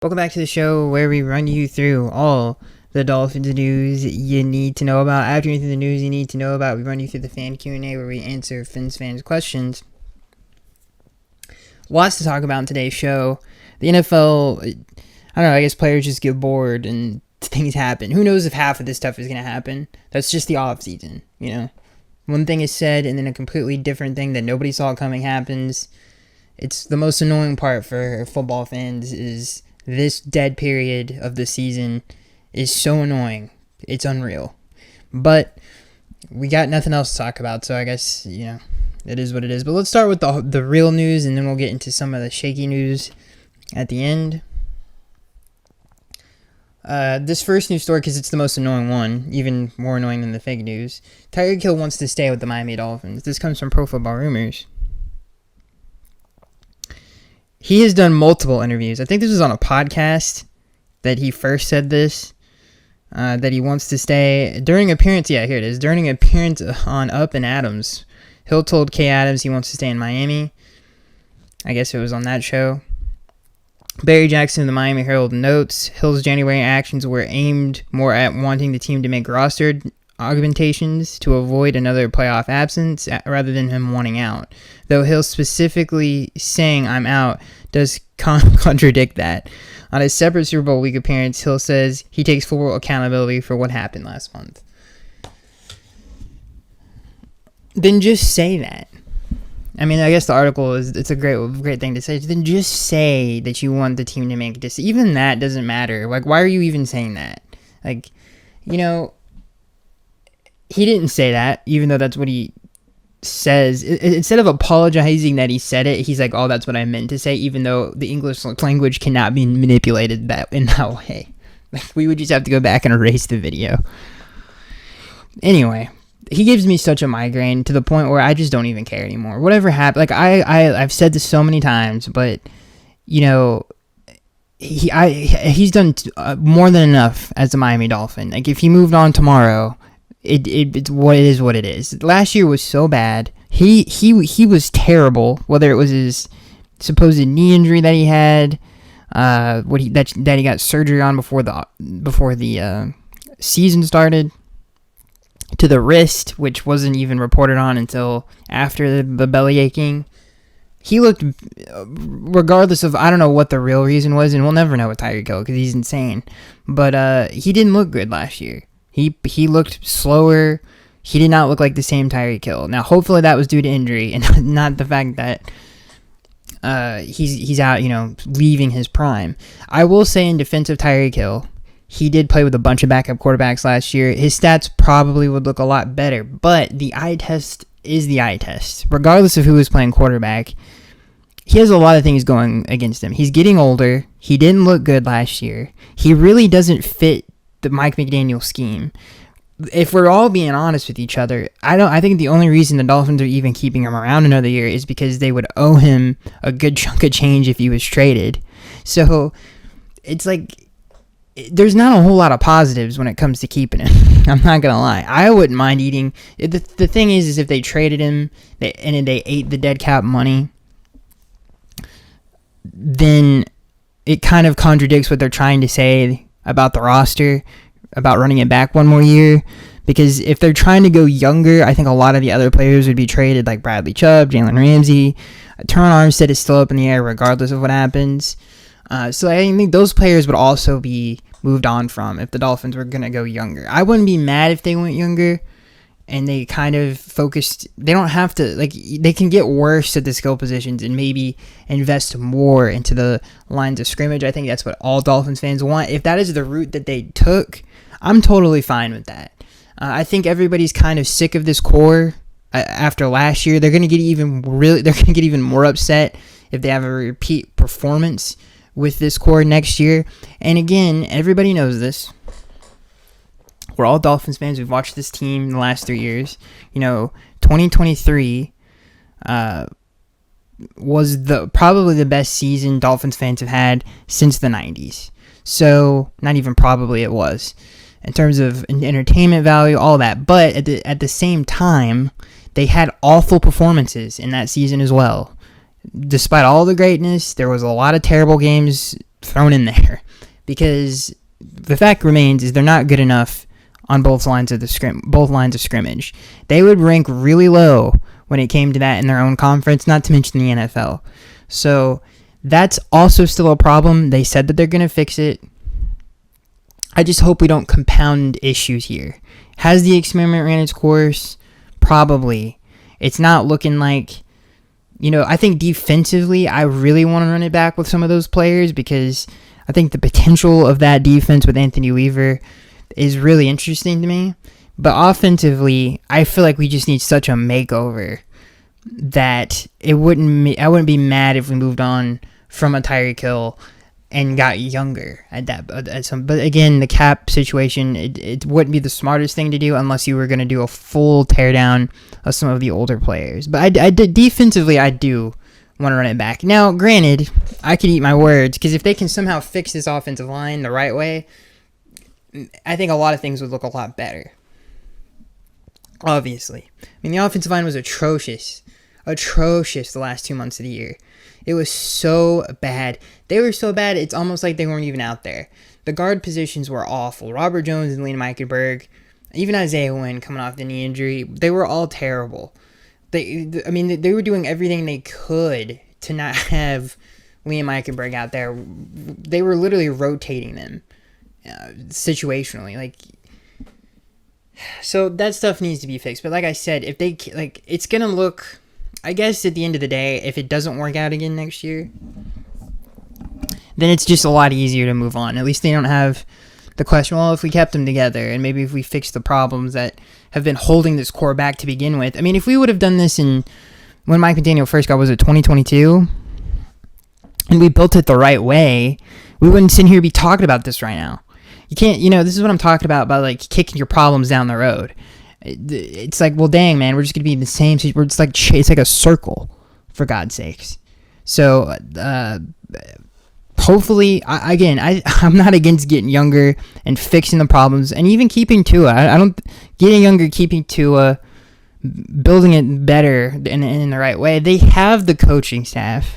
Welcome back to the show where we run you through all the Dolphins news you need to know about. After you through the news you need to know about, we run you through the fan Q&A where we answer Fins fans' questions. Lots to talk about in today's show. The NFL, I don't know, I guess players just get bored and things happen. Who knows if half of this stuff is going to happen? That's just the off season, you know? One thing is said and then a completely different thing that nobody saw coming happens. It's the most annoying part for football fans is this dead period of the season is so annoying. It's unreal. But we got nothing else to talk about, so I guess, it is what it is. But let's start with the real news, and then we'll get into some of the shaky news at the end. This first news story, because it's the most annoying one, even more annoying than the fake news. Tyreek Hill wants to stay with the Miami Dolphins. This comes from Pro Football Rumors. He has done multiple interviews. I think this was on a podcast that he first said this, that he wants to stay. During appearance, here it is. During an appearance on Up and Adams, Hill told Kay Adams he wants to stay in Miami. I guess it was on that show. Barry Jackson of the Miami Herald notes, Hill's January actions were aimed more at wanting the team to make roster augmentations to avoid another playoff absence rather than him wanting out. Though Hill specifically saying I'm out does contradict that. On a separate Super Bowl week appearance, Hill says he takes full accountability for what happened last month. Then just say that. I mean, I guess the article it's a great thing to say. Then just say that you want the team to make this. Even that doesn't matter. Like, why are you even saying that? Like, he didn't say that, even though that's what he says. Instead of apologizing that he said it, he's like, oh, that's what I meant to say, even though the English language cannot be manipulated in that way. Like, we would just have to go back and erase the video. Anyway, he gives me such a migraine to the point where I just don't even care anymore. Whatever happened, like, I've said this so many times, but, he's done more than enough as a Miami Dolphin. Like, if he moved on tomorrow, it's what it is. What it is. Last year was so bad. He was terrible. Whether it was his supposed knee injury that he had, that he got surgery on before the season started, to the wrist, which wasn't even reported on until after the belly aching. He looked, regardless of, I don't know what the real reason was, and we'll never know with Tyreek Hill because he's insane. But he didn't look good last year. He looked slower. He did not look like the same Tyreek Hill. Now, hopefully that was due to injury and not the fact that he's out, leaving his prime. I will say in defense of Tyreek Hill, he did play with a bunch of backup quarterbacks last year. His stats probably would look a lot better, but the eye test is the eye test. Regardless of who is playing quarterback, he has a lot of things going against him. He's getting older. He didn't look good last year. He really doesn't fit the Mike McDaniel scheme. If we're all being honest with each other, I think the only reason the Dolphins are even keeping him around another year is because they would owe him a good chunk of change if he was traded. So it's like there's not a whole lot of positives when it comes to keeping him. I'm not gonna lie. I wouldn't mind eating. The thing is if they traded him and they ate the dead cap money, then it kind of contradicts what they're trying to say about the roster, about running it back one more year. Because if they're trying to go younger, I think a lot of the other players would be traded, like Bradley Chubb, Jalen Ramsey. Teron Armstead is still up in the air regardless of what happens. So I think those players would also be moved on from if the Dolphins were going to go younger. I wouldn't be mad if they went younger and they kind of focused. They don't have to, they can get worse at the skill positions and maybe invest more into the lines of scrimmage. I think that's what all Dolphins fans want. If that is the route that they took, I'm totally fine with that. I think everybody's kind of sick of this core after last year. They're going to get even more upset if they have a repeat performance with this core next year. And again, everybody knows this. We're all Dolphins fans. We've watched this team in the last 3 years. 2023 was probably the best season Dolphins fans have had since the 90s. So, not even probably, it was. In terms of entertainment value, all that. But at the same time, they had awful performances in that season as well. Despite all the greatness, there was a lot of terrible games thrown in there, because the fact remains is they're not good enough on both lines of scrimmage. They would rank really low when it came to that in their own conference, not to mention the NFL. So that's also still a problem. They said that they're going to fix it. I just hope we don't compound issues here. Has the experiment ran its course? Probably. It's not looking like, I think defensively, I really want to run it back with some of those players, because I think the potential of that defense with Anthony Weaver is really interesting to me. But offensively, I feel like we just need such a makeover that I wouldn't be mad if we moved on from a Tyreek Hill and got younger but again, the cap situation, it wouldn't be the smartest thing to do unless you were going to do a full teardown of some of the older players. But defensively, I do want to run it back. Now, granted, I could eat my words, because if they can somehow fix this offensive line the right way, I think a lot of things would look a lot better. Obviously. I mean, the offensive line was atrocious the last 2 months of the year. It was so bad. They were so bad, it's almost like they weren't even out there. The guard positions were awful. Robert Jones and Liam Eichenberg, even Isaiah Wynn coming off the knee injury, they were all terrible. They were doing everything they could to not have Liam Eichenberg out there. They were literally rotating them situationally. So that stuff needs to be fixed. But like I said, if they it's gonna look, I guess at the end of the day, if it doesn't work out again next year, then it's just a lot easier to move on. At least they don't have the question, well, if we kept them together and maybe if we fixed the problems that have been holding this core back to begin with. I mean, if we would have done this when Mike McDaniel first got, was it 2022? And we built it the right way, we wouldn't sit here and be talking about this right now. You can't, this is what I'm talking about kicking your problems down the road. It's like, well, dang, man, we're just going to be in the same situation. We're just it's like a circle, for God's sakes. So, hopefully, I'm not against getting younger and fixing the problems and even keeping Tua. I don't, getting younger, keeping Tua, building it better in the right way. They have the coaching staff.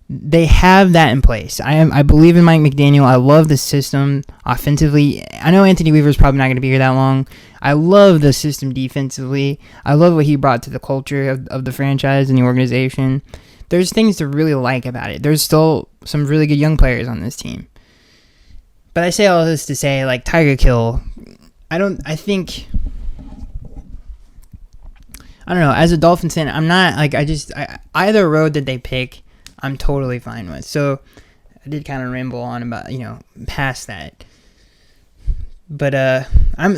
They have that in place. I believe in Mike McDaniel. I love the system offensively. I know Anthony Weaver's probably not going to be here that long. I love the system defensively. I love what he brought to the culture of the franchise and the organization. There's things to really like about it. There's still some really good young players on this team. But I say all this to say, Tyreek Hill, I don't know. As a Dolphins fan, I'm not, either road that they pick, I'm totally fine with. So I did kind of ramble on about, past that. But I'm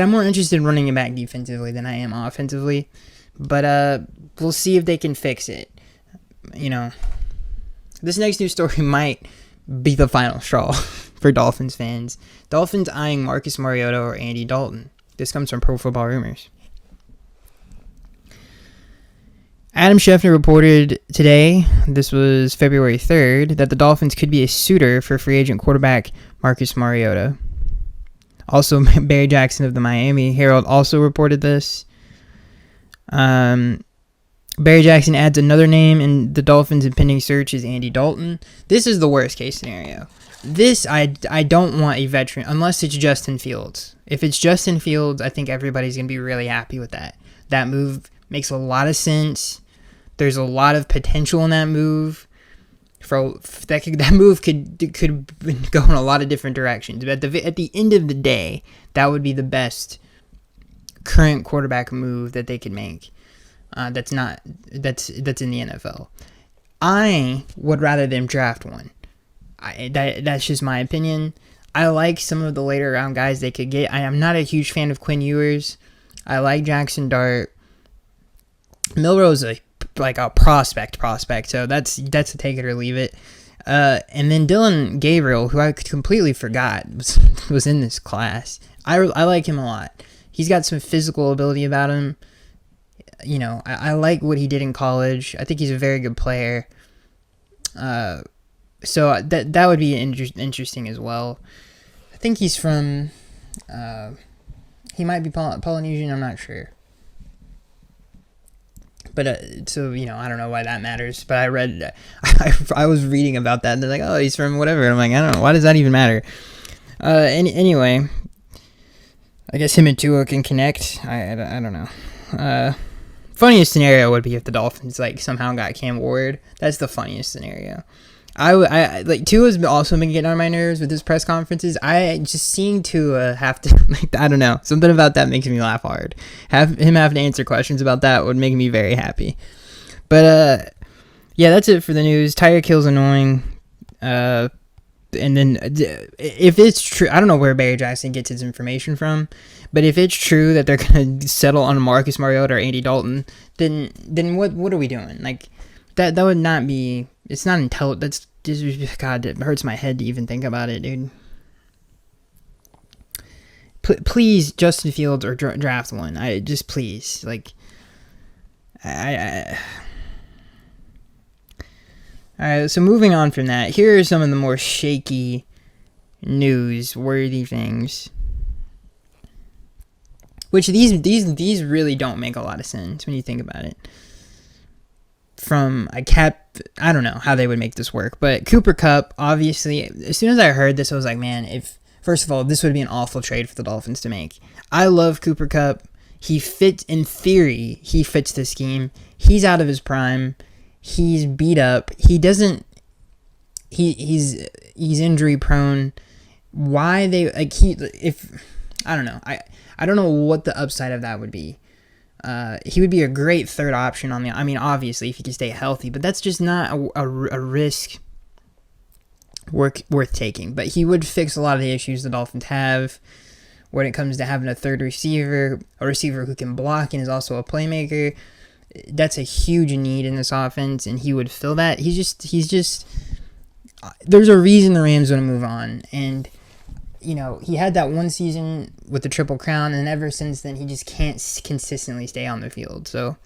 more interested in running it back defensively than I am offensively. But we'll see if they can fix it. This next news story might be the final straw for Dolphins fans. Dolphins eyeing Marcus Mariota or Andy Dalton. This comes from Pro Football Rumors. Adam Schefter reported today, this was February 3rd, that the Dolphins could be a suitor for free agent quarterback Marcus Mariota. Also, Barry Jackson of the Miami Herald also reported this. Barry Jackson adds another name in the Dolphins' impending search is Andy Dalton. This is the worst case scenario. This, I don't want a veteran, unless it's Justin Fields. If it's Justin Fields, I think everybody's going to be really happy with that. That move makes a lot of sense. There's a lot of potential in that move. That move could go in a lot of different directions. But at the end of the day, that would be the best current quarterback move that they could make. That's in the NFL. I would rather them draft one. That's just my opinion. I like some of the later round guys they could get. I am not a huge fan of Quinn Ewers. I like Jackson Dart. Milroe's a prospect. So that's a take it or leave it. And then Dylan Gabriel, who I completely forgot was in this class. I like him a lot. He's got some physical ability about him. I like what he did in college. I think he's a very good player. So that would be interesting as well. I think he's from, he might be Polynesian, I'm not sure. But so I don't know why that matters. But I read, I was reading about that, and they're like, oh, he's from whatever. And I'm like, I don't know, why does that even matter? Anyway, I guess him and Tua can connect. I don't know. Funniest scenario would be if the Dolphins like somehow got Cam Ward. That's the funniest scenario. I like Tua's also been getting on my nerves with his press conferences. I just seeing Tua have to like, I don't know, something about that makes me laugh hard. Have him have to answer questions about that would make me very happy. But yeah, that's it for the news. Tyreek Hill's annoying. And then if it's true, I don't know where Barry Jackson gets his information from, but if it's true that they're gonna settle on Marcus Mariota or Andy Dalton, then what are we doing? Like that would not be. It's not intelligent. That's just, God, it hurts my head to even think about it, dude. Please, Justin Fields or draft one. Please, like, All right, so moving on from that, here are some of the more shaky, news-worthy things. Which these really don't make a lot of sense when you think about it. I don't know how they would make this work, but Cooper Kupp, obviously, as soon as I heard this, I was like, man, first of all, this would be an awful trade for the Dolphins to make. I love Cooper Kupp. In theory, he fits the scheme. He's out of his prime. He's beat up. He's injury prone. Why they I don't know. I don't know what the upside of that would be. He would be a great third option obviously if he can stay healthy, but that's just not a risk worth taking. But he would fix a lot of the issues the Dolphins have when it comes to having a third receiver, a receiver who can block and is also a playmaker. That's a huge need in this offense, and he would fill that. He's just there's a reason the Rams want to move on, and he had that one season with the Triple Crown, and ever since then, he just can't consistently stay on the field. So,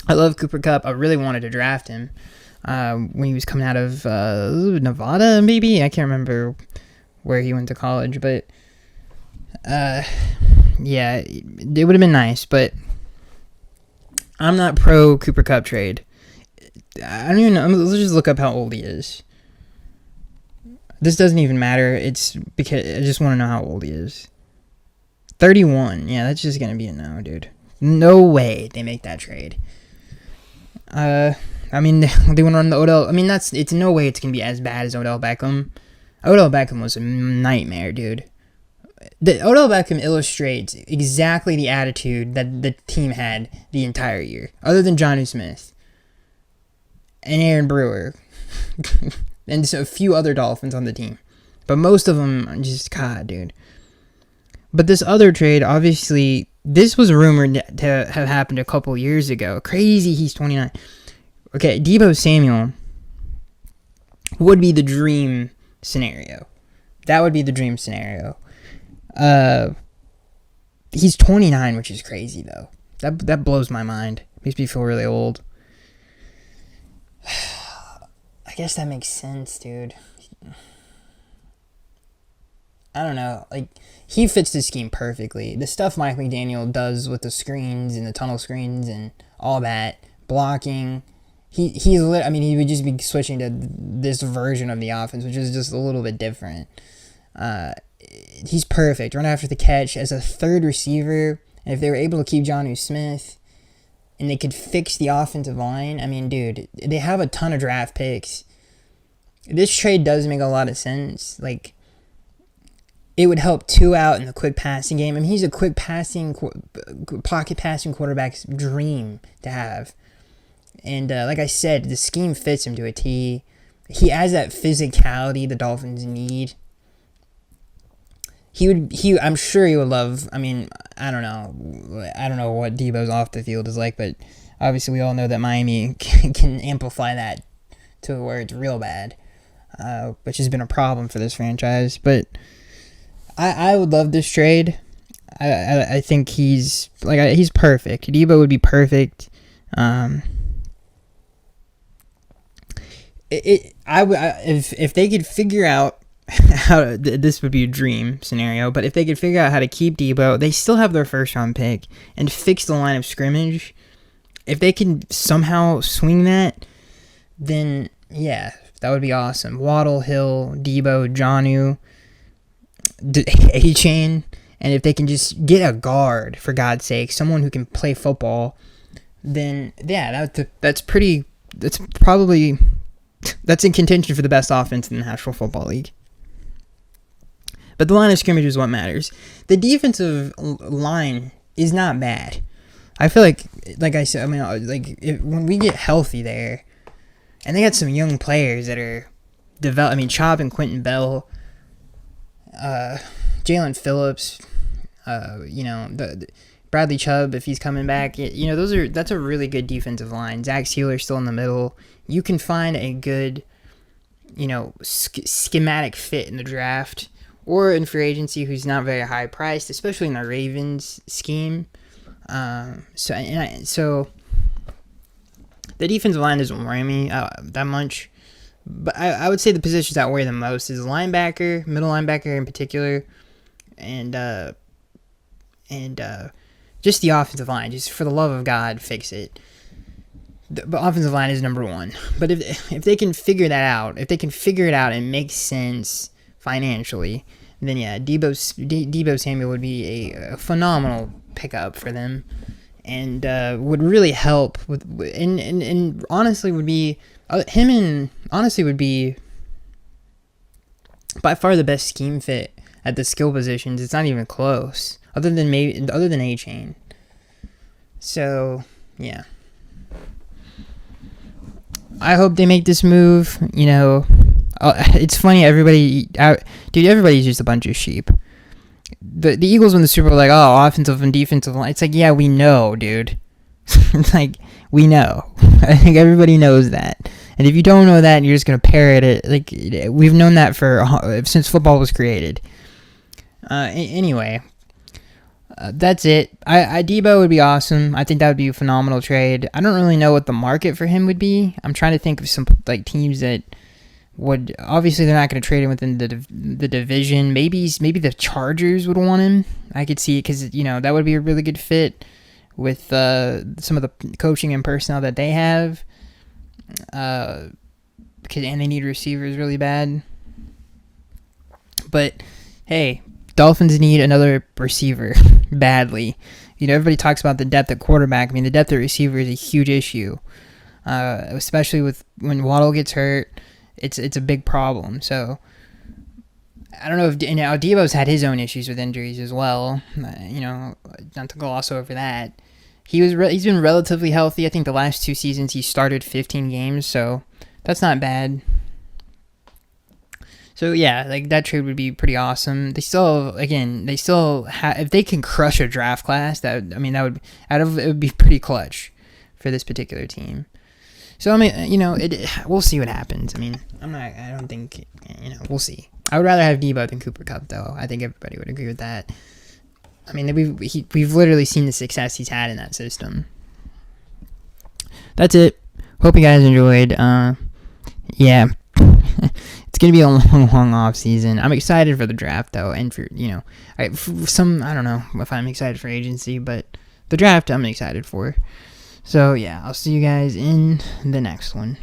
I love Cooper Kupp. I really wanted to draft him when he was coming out of Nevada, maybe? I can't remember where he went to college, but yeah, it would have been nice, but I'm not pro Cooper Kupp trade. I don't even know. Let's just look up how old he is. This doesn't even matter. It's because I just want to know how old he is. 31. Yeah, that's just going to be a no, dude. No way they make that trade. They want to run the Odell. It's no way it's going to be as bad as Odell Beckham. Odell Beckham was a nightmare, dude. Odell Beckham illustrates exactly the attitude that the team had the entire year, other than Jonnu Smith and Aaron Brewer. And so a few other Dolphins on the team. But most of them are just, God, dude. But this other trade, obviously, this was rumored to have happened a couple years ago. Crazy, he's 29. Okay, Deebo Samuel would be the dream scenario. That would be the dream scenario. He's 29, which is crazy, though. That blows my mind. Makes me feel really old. I guess that makes sense, dude. I don't know. Like, he fits the scheme perfectly. The stuff Mike McDaniel does with the screens and the tunnel screens and all that, blocking, he would just be switching to this version of the offense, which is just a little bit different. He's perfect. Run after the catch as a third receiver. And if they were able to keep Jonnu Smith and they could fix the offensive line, dude, they have a ton of draft picks. This trade does make a lot of sense. Like, it would help Tua out in the quick passing game. He's a quick passing, pocket passing quarterback's dream to have. And like I said, the scheme fits him to a T. He has that physicality the Dolphins need. I'm sure he would love. I don't know what Deebo's off the field is like, but obviously we all know that Miami can amplify that to where it's real bad, which has been a problem for this franchise. But I would love this trade. I think he's perfect. Deebo would be perfect. If they could figure out how this would be a dream scenario, but if they could figure out how to keep Deebo, they still have their first round pick and fix the line of scrimmage. if they can somehow swing that, then yeah, that would be awesome. Waddle, Hill, Debo, Jonnu, A-Chain, and if they can just get a guard, for God's sake, someone who can play football, then yeah, that's in contention for the best offense in the National Football League. But the line of scrimmage is what matters. The defensive line is not bad. I feel like I said, I mean, when we get healthy there, and they got some young players that are develop. I mean, Chubb and Quentin Bell, Jalen Phillips, the Bradley Chubb if he's coming back. That's a really good defensive line. Zach Sealer still in the middle. You can find a good, schematic fit in the draft or in free agency who's not very high priced, especially in the Ravens scheme. So the defensive line doesn't worry me that much, but I would say the positions that worry the most is linebacker, middle linebacker in particular, and just the offensive line. Just for the love of God, fix it. The offensive line is number one. But if they can figure that out, if they can figure it out and make sense financially, then yeah, Debo Samuel would be a phenomenal pickup for them, and would really help with and honestly would be would be by far the best scheme fit at the skill positions. It's not even close, other than A-Chain. So yeah, I hope they make this move. It's funny, everybody's just a bunch of sheep. The Eagles win the Super Bowl, like, oh, offensive and defensive line. It's like, yeah, we know, dude. Like, we know. I think everybody knows that. And if you don't know that and you're just going to parrot it, like, we've known that since football was created. Anyway, that's it. Debo would be awesome. I think that would be a phenomenal trade. I don't really know what the market for him would be. I'm trying to think of some teams that would, obviously they're not going to trade him within the division. Maybe the Chargers would want him. I could see it because that would be a really good fit with some of the coaching and personnel that they have. And they need receivers really bad. But hey, Dolphins need another receiver badly. Everybody talks about the depth at quarterback. I mean, the depth at receiver is a huge issue, especially when Waddle gets hurt. It's a big problem. So I don't know if Debo's had his own issues with injuries as well. Not to gloss over that. He's been relatively healthy. I think the last 2 seasons he started 15 games, so that's not bad. So yeah, that trade would be pretty awesome. They still have, if they can crush a draft class, it would be pretty clutch for this particular team. So we'll see what happens. I mean, we'll see. I would rather have Debo than Cooper Kupp, though. I think everybody would agree with that. I mean, we've literally seen the success he's had in that system. That's it. Hope you guys enjoyed. Yeah. It's going to be a long off season. I'm excited for the draft, though, and for, I don't know if I'm excited for agency, but the draft I'm excited for. So, yeah, I'll see you guys in the next one.